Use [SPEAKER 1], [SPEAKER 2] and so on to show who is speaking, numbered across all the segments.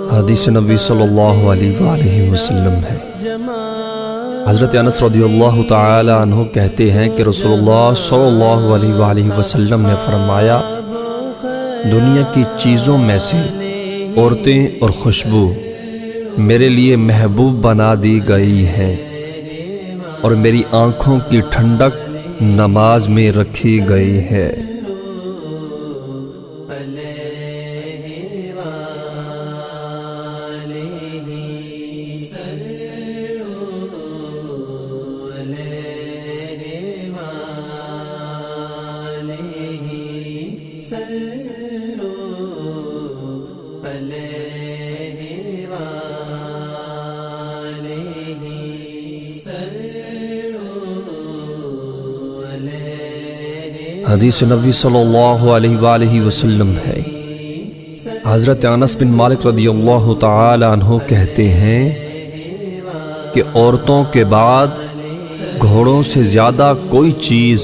[SPEAKER 1] حدیث نبی صلی اللہ علیہ وآلہ وسلم ہے۔ حضرت انس رضی اللہ تعالی عنہ کہتے ہیں کہ رسول اللہ صلی اللہ علیہ وآلہ وسلم نے فرمایا، دنیا کی چیزوں میں سے عورتیں اور خوشبو میرے لیے محبوب بنا دی گئی ہیں، اور میری آنکھوں کی ٹھنڈک نماز میں رکھی گئی ہے۔ حدیث نبی صلی اللہ علیہ وآلہ وسلم ہے۔ حضرت انس بن مالک رضی اللہ تعالی عنہ کہتے ہیں کہ عورتوں کے بعد گھوڑوں سے زیادہ کوئی چیز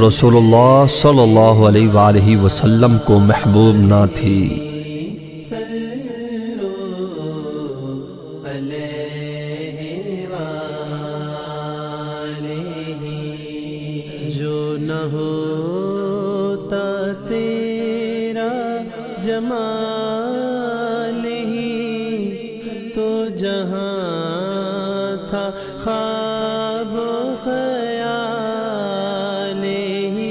[SPEAKER 1] رسول اللہ صلی اللہ علیہ وآلہ وسلم کو محبوب نہ تھی۔
[SPEAKER 2] جو نہ ہوتا تیرا جمال ہی تو جہاں تھا خواب و خیال ہی۔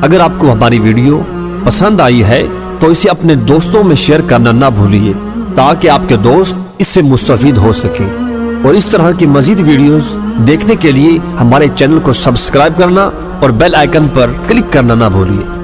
[SPEAKER 1] اگر آپ کو ہماری ویڈیو پسند آئی ہے تو اسے اپنے دوستوں میں شیئر کرنا نہ بھولیے، تاکہ آپ کے دوست اس سے مستفید ہو سکیں، اور اس طرح کی مزید ویڈیوز دیکھنے کے لیے ہمارے چینل کو سبسکرائب کرنا اور بیل آئیکن پر کلک کرنا نہ بھولیے۔